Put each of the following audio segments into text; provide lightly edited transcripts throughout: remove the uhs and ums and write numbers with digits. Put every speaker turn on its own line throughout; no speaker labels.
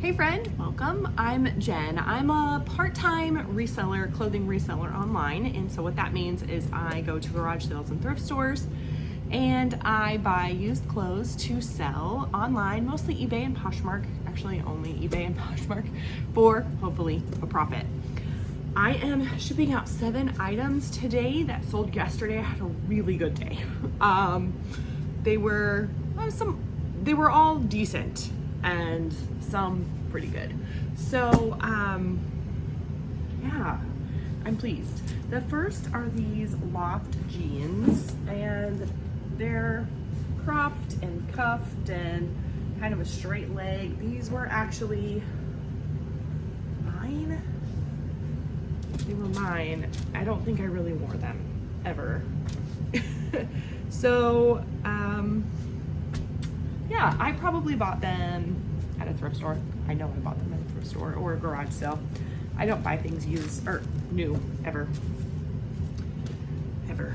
Hey friend, welcome. I'm Jen. I'm a part-time reseller, clothing reseller online. And so what that means is I go to garage sales and thrift stores and I buy used clothes to sell online, mostly eBay and Poshmark, actually only eBay and Poshmark, for hopefully a profit. I am shipping out 7 items today that sold yesterday. I had a really good day. They were all decent and some pretty good. So yeah, I'm pleased. The first are these loft jeans, and they're cropped and cuffed and kind of a straight leg. These were actually mine. They were mine. I don't think I really wore them ever. So yeah, I probably bought them at a thrift store. I know I bought them at a thrift store or a garage sale. I don't buy things used or new ever. Ever.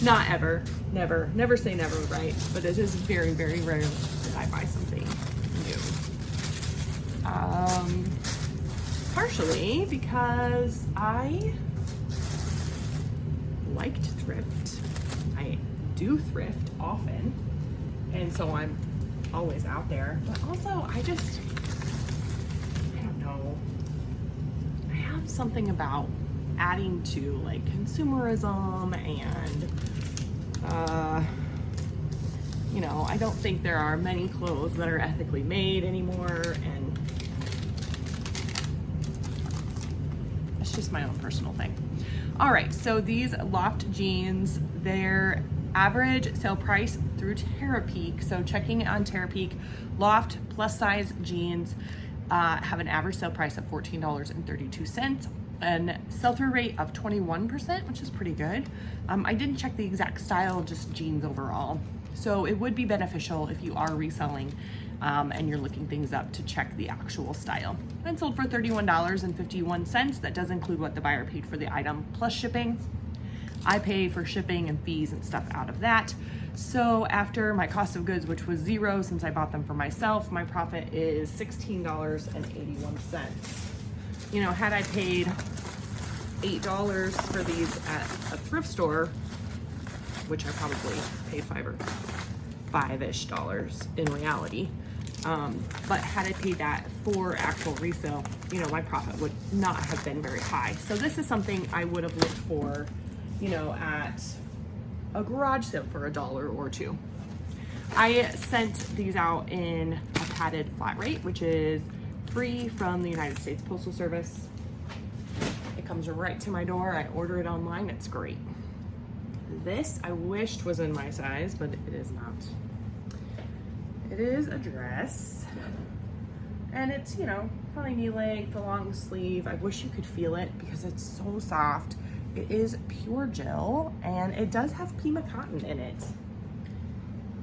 Not ever. Never. Never say never, right? But it is very, very rare that I buy something new. Partially because I like to thrift. I do thrift often, and so I'm always out there. But also, I don't know. I have something about adding to like consumerism and, you know, I don't think there are many clothes that are ethically made anymore, and it's just my own personal thing. All right, so these loft jeans, they're average sale price through Terapeak. So checking on Terapeak, loft plus size jeans have an average sale price of $14.32 and sell-through rate of 21%, which is pretty good. I didn't check the exact style, just jeans overall. So it would be beneficial if you are reselling and you're looking things up to check the actual style. And sold for $31.51. That does include what the buyer paid for the item plus shipping. I pay for shipping and fees and stuff out of that. So after my cost of goods, which was $0 since I bought them for myself, my profit is $16.81. You know, had I paid $8 for these at a thrift store, which I probably paid $5-ish in reality, but had I paid that for actual resale, you know, my profit would not have been very high. So this is something I would have looked for, you know, at a garage sale for $1 or $2. I sent these out in a padded flat rate, which is free from the United States Postal Service. It comes right to my door. I order it online. It's great. This I wished was in my size, but it is not. It is a dress, and it's, you know, probably knee length, a long sleeve. I wish you could feel it because it's so soft. It is pure gel, and it does have Pima cotton in it.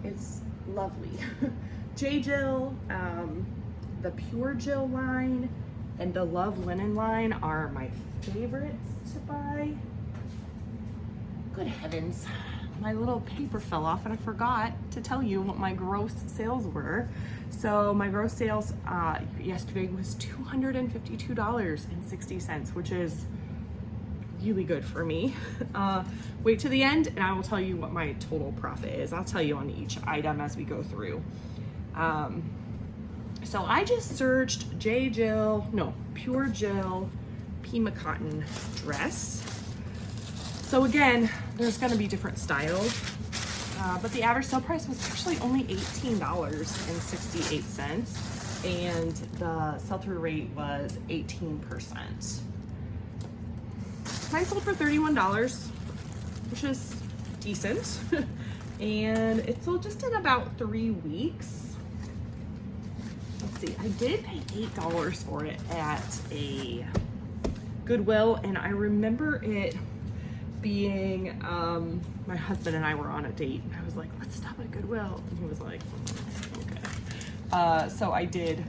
It's lovely. J-Gel, the Pure Gel line, and the Love Linen line are my favorites to buy. Good heavens, my little paper fell off and I forgot to tell you what my gross sales were. So my gross sales yesterday was $252.60, which is really good for me. Wait to the end and I will tell you what my total profit is. I'll tell you on each item as we go through. So I just searched Pure Gel Pima cotton dress. So again, there's gonna be different styles, but the average sale price was actually only $18.68, and the sell-through rate was 18%. Mine sold for $31, which is decent. And it sold just in about 3 weeks. Let's see, I did pay $8 for it at a Goodwill, and I remember it being, my husband and I were on a date, and I was like, let's stop at Goodwill. And he was like, okay. So I did,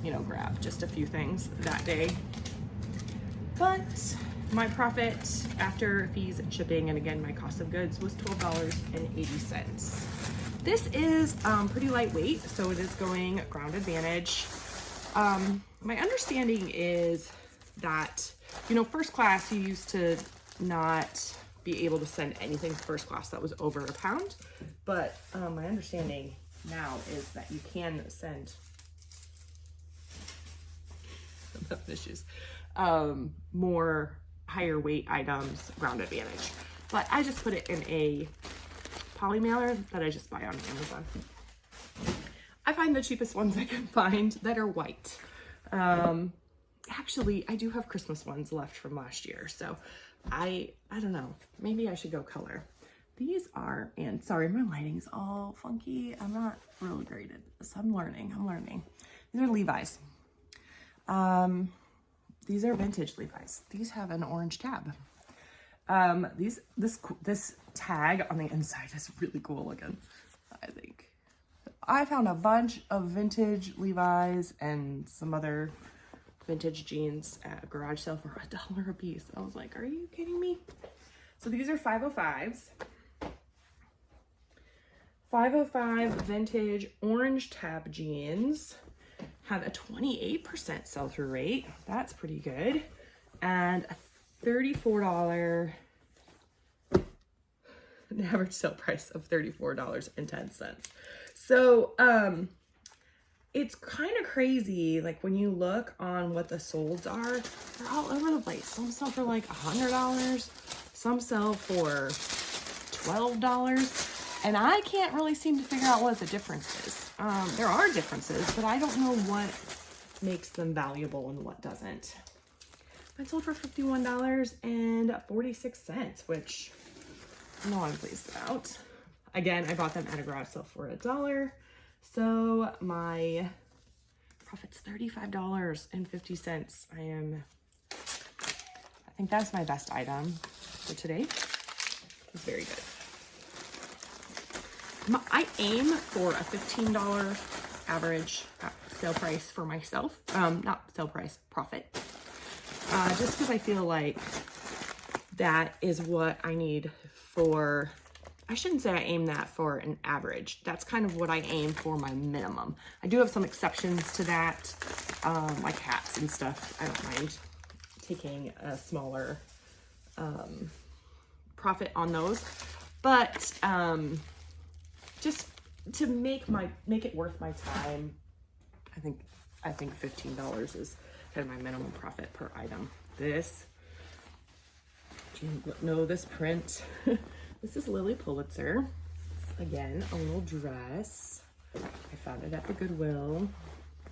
you know, grab just a few things that day. But my profit after fees and shipping, and again, my cost of goods, was $12.80. This is pretty lightweight, so it is going Ground Advantage. My understanding is that, you know, first class, you used to not be able to send anything first class that was over a pound, but my understanding now is that you can send issues, more higher weight items Ground Advantage. But I just put it in a poly mailer that I just buy on Amazon. I find the cheapest ones I can find that are white. Actually, I do have Christmas ones left from last year, so I don't know, maybe I should go color. These are, and sorry, my lighting's all funky. I'm not really great at this. I'm learning. These are Levi's. These are vintage Levi's. These have an orange tab. This tag on the inside is really cool looking, I think. I found a bunch of vintage Levi's and some other vintage jeans at a garage sale for $1 a piece. I was like, are you kidding me? So these are 505s. 505 vintage orange tab jeans have a 28% sell-through rate. That's pretty good. And a $34, an average sale price of $34.10. So, it's kind of crazy, like when you look on what the solds are, they're all over the place. Some sell for like $100, some sell for $12, and I can't really seem to figure out what the difference is. There are differences, but I don't know what makes them valuable and what doesn't. I sold for $51.46, which I know I'm pleased about. Again, I bought them at a garage sale for $1. So my profit's $35.50. I think that's my best item for today. It's very good. I aim for a $15 average sale price for myself. Not sale price, profit. Just because I feel like that is what I need for, I shouldn't say I aim that for an average. That's kind of what I aim for my minimum. I do have some exceptions to that, like hats and stuff. I don't mind taking a smaller profit on those, but just to make it worth my time, I think $15 is kind of my minimum profit per item. This, do you know this print? This is Lily Pulitzer. It's, again, a little dress. I found it at the Goodwill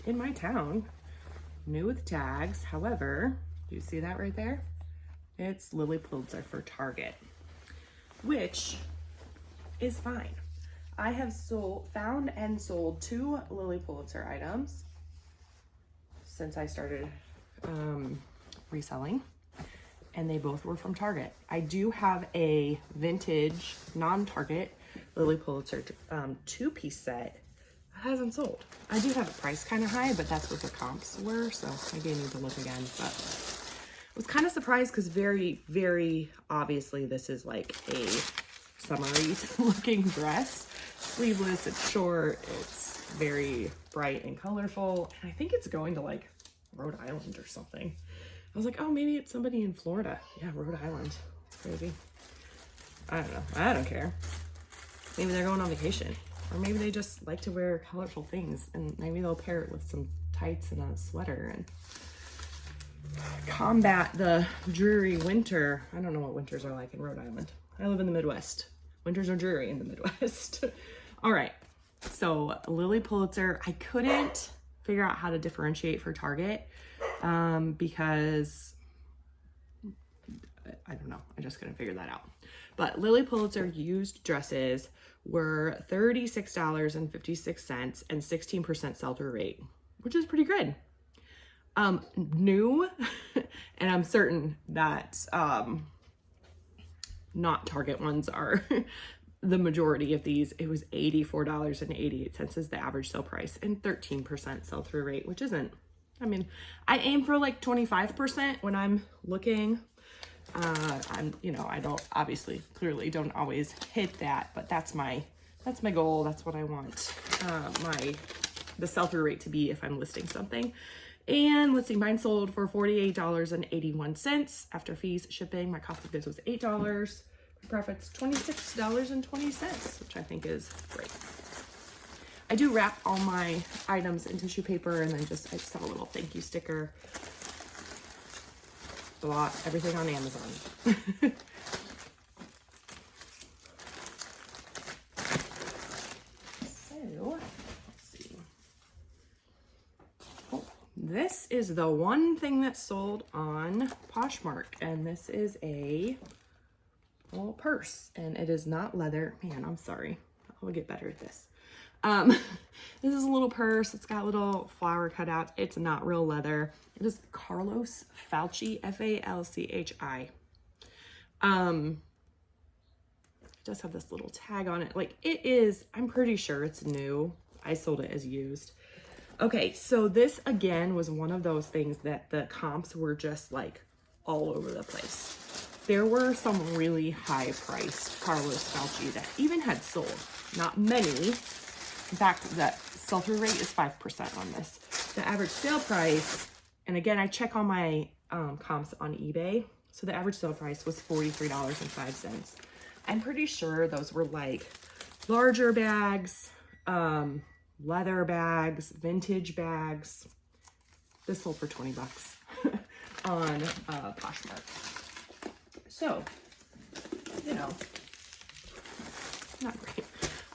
in my town, new with tags. However, do you see that right there? It's Lily Pulitzer for Target, which is fine. I have found and sold 2 Lily Pulitzer items since I started reselling, and they both were from Target. I do have a vintage non-Target Lily Pulitzer 2-piece set that hasn't sold. I do have it priced kind of high, but that's what the comps were, so maybe I need to look again. But I was kind of surprised because very, very obviously this is like a summery looking dress. Sleeveless, it's short, it's very bright and colorful, and I think it's going to like Rhode Island or something. I was like, oh, maybe it's somebody in Florida. Yeah, Rhode Island. It's crazy. I don't know. I don't care. Maybe they're going on vacation, or maybe they just like to wear colorful things, and maybe they'll pair it with some tights and a sweater and combat the dreary winter. I don't know what winters are like in Rhode Island. I live in the Midwest. Winters are dreary in the Midwest. All right, so Lily Pulitzer, I couldn't figure out how to differentiate for Target because I don't know, I just couldn't figure that out. But Lily Pulitzer used dresses were $36.56 and 16% sell-through rate, which is pretty good. New, and I'm certain that not Target ones are the majority of these. It was $84.88 is the average sale price and 13% sell-through rate, which isn't, I mean, I aim for like 25% when I'm looking. I don't, obviously, clearly don't always hit that, but that's my That's my goal. That's what I want the sell-through rate to be if I'm listing something. And let's see, mine sold for $48.81 after fees, shipping. My cost of goods was $8. My profit's $26.20, which I think is great. I do wrap all my items in tissue paper, and then I just have a little thank you sticker. Bought everything on Amazon. So, let's see. Oh, this is the one thing that sold on Poshmark, and this is a little purse, and it is not leather. Man, I'm sorry. I'll get better at this. This is a little purse. It's got little flower cutouts. It's not real leather. It is Carlos Falchi, F-A-L-C-H-I. It does have this little tag on it. Like, it is, I'm pretty sure it's new. I sold it as used. Okay, so this again was one of those things that the comps were just like all over the place. There were some really high priced Carlos Falchi that even had sold. Not many. In fact, that sell-through rate is 5% on this. The average sale price, and again, I check all my comps on eBay. So the average sale price was $43.05. I'm pretty sure those were like larger bags, leather bags, vintage bags. This sold for 20 bucks on Poshmark. So, you know, not great.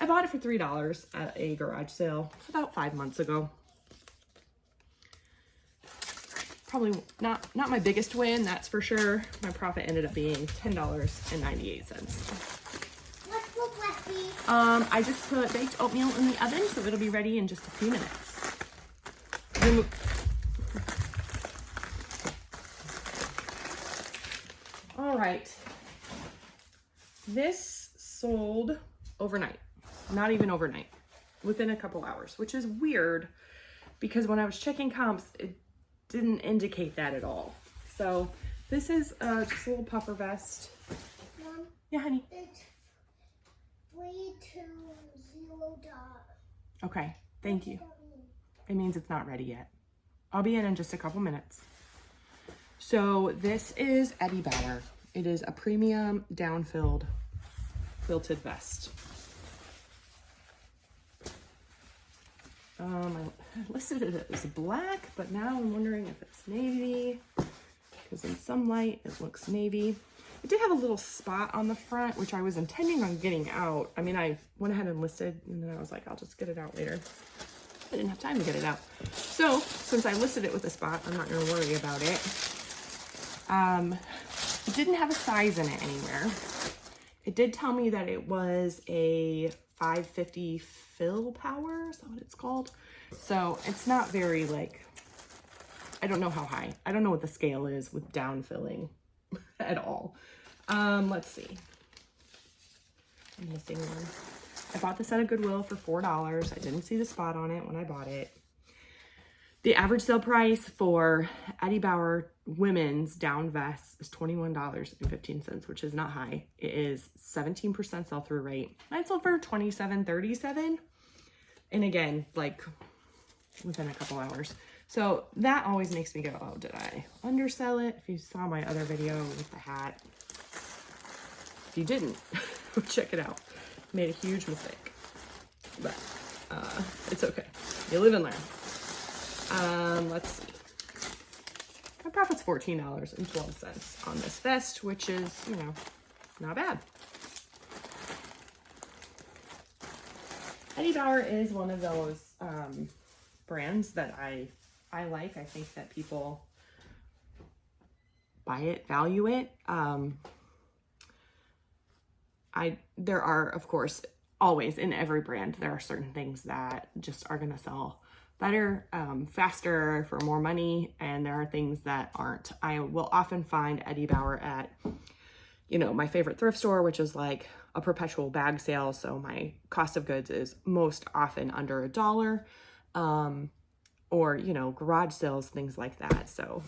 I bought it for $3 at a garage sale about 5 months ago. Probably not my biggest win, that's for sure. My profit ended up being $10.98.
What's the recipe?
I just put baked oatmeal in the oven, so it'll be ready in just a few minutes. All right. This sold overnight. Not even overnight. Within a couple hours, which is weird because when I was checking comps, it didn't indicate that at all. So this is just a little puffer vest.
Mom,
Yeah, honey.
it's $320.
Okay, thank you. It means it's not ready yet. I'll be in just a couple minutes. So this is Eddie Bauer. It is a premium down-filled quilted vest. I listed it as black, but now I'm wondering if it's navy, because in some light it looks navy. It did have a little spot on the front, which I was intending on getting out. I mean, I went ahead and listed, and then I was like, I'll just get it out later. I didn't have time to get it out. So, since I listed it with a spot, I'm not going to worry about it. It didn't have a size in it anywhere. It did tell me that it was a 550 fill power, is that what it's called? So it's not very, like, I don't know how high. I don't know what the scale is with down filling at all. Let's see. I'm missing one. I bought this at a Goodwill for $4. I didn't see the spot on it when I bought it. The average sale price for Eddie Bauer women's down vest is $21.15, which is not high. It is 17% sell-through rate. I sold for $27.37. And again, like within a couple hours. So that always makes me go, oh, did I undersell it? If you saw my other video with the hat. If you didn't, check it out. Made a huge mistake. But it's okay. You live and learn. Let's see. My profit's $14.12 on this vest, which is, you know, not bad. Eddie Bauer is one of those brands that I like. I think that people buy it, value it. There are, of course, always in every brand, there are certain things that just are going to sell better, faster, for more money, and there are things that aren't. I will often find Eddie Bauer at, you know, my favorite thrift store, which is like a perpetual bag sale, so my cost of goods is most often under $1. or, you know, garage sales, things like that. So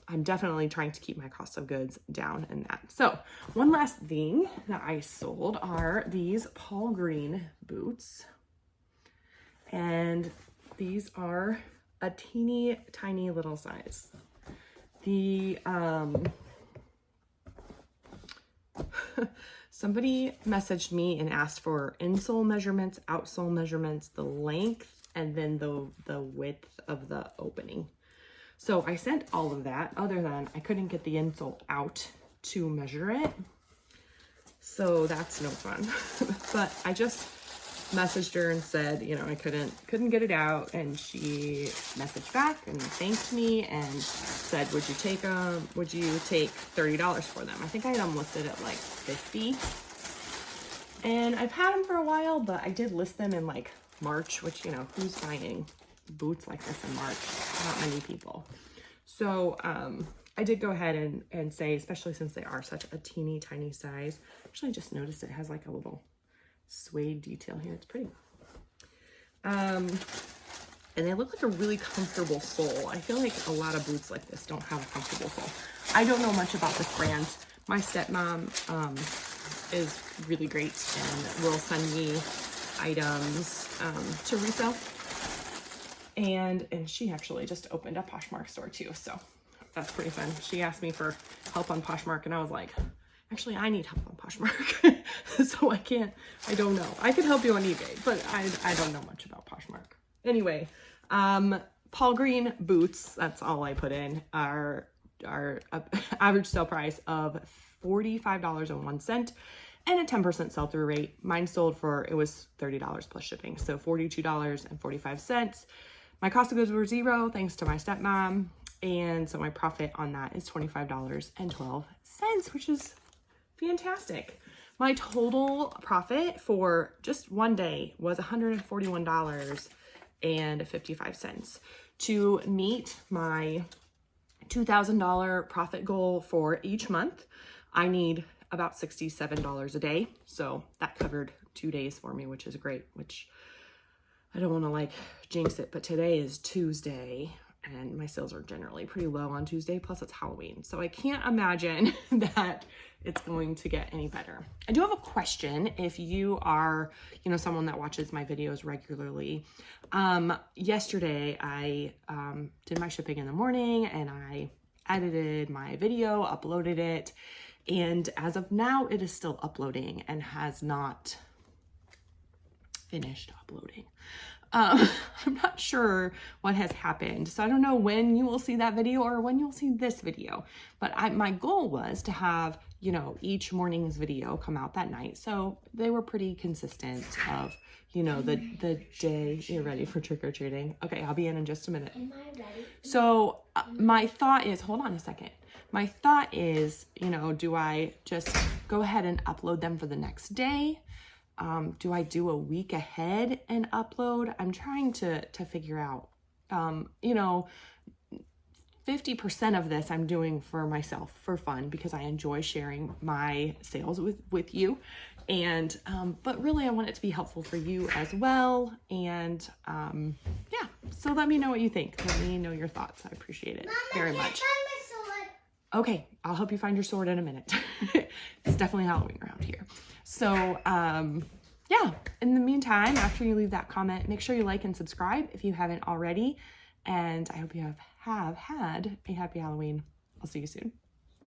I'm definitely trying to keep my cost of goods down in that. So one last thing that I sold are these Paul Green boots. And these are a teeny tiny little size. The somebody messaged me and asked for insole measurements, outsole measurements, the length, and then the width of the opening. So I sent all of that, other than I couldn't get the insole out to measure it. So that's no fun. But I just messaged her and said, you know, I couldn't get it out, and she messaged back and thanked me and said, would you take $30 for them? I think I had them listed at like $50, and I've had them for a while, but I did list them in like March, which, you know, who's buying boots like this in March? Not many people. So I did go ahead and say, especially since they are such a teeny tiny size. Actually, I just noticed it has like a little suede detail here. It's pretty. And they look like a really comfortable sole. I feel like a lot of boots like this don't have a comfortable sole. I don't know much about this brand. My stepmom is really great and will send me items to resell. And she actually just opened a Poshmark store too, so that's pretty fun. She asked me for help on Poshmark, and I was like, actually, I need help on Poshmark. So I don't know. I could help you on eBay, but I don't know much about Poshmark. Anyway, Paul Green boots, that's all I put in, are average sale price of $45.01 and a 10% sell-through rate. Mine sold for, it was $30 plus shipping, so $42.45. My cost of goods were $0 thanks to my stepmom, and so my profit on that is $25.12, which is fantastic. My total profit for just one day was $141.55. To meet my $2,000 profit goal for each month, I need about $67 a day. So that covered 2 days for me, which is great, which I don't want to like jinx it, but today is Tuesday and my sales are generally pretty low on Tuesday, plus it's Halloween. So I can't imagine that it's going to get any better. I do have a question. If you are, you know, someone that watches my videos regularly, yesterday I did my shipping in the morning and I edited my video, uploaded it, and as of now, it is still uploading and has not finished uploading. I'm not sure what has happened. So I don't know when you will see that video or when you'll see this video, but my goal was to have, you know, each morning's video come out that night. So they were pretty consistent of, you know, the day. You're ready for trick-or-treating? Okay, I'll be in just a minute.
Am I ready?
So my thought is, hold on a second. My thought is, you know, do I just go ahead and upload them for the next day? Do I do a week ahead and upload? I'm trying to figure out, you know, 50% of this I'm doing for myself for fun because I enjoy sharing my sales with you. And, but really I want it to be helpful for you as well. And, yeah, so let me know what you think. Let me know your thoughts. I appreciate it very much. Okay, I'll help you find your sword in a minute. It's definitely Halloween around here. So, yeah, in the meantime, after you leave that comment, make sure you like and subscribe if you haven't already. And I hope you have had a happy Halloween. I'll see you soon.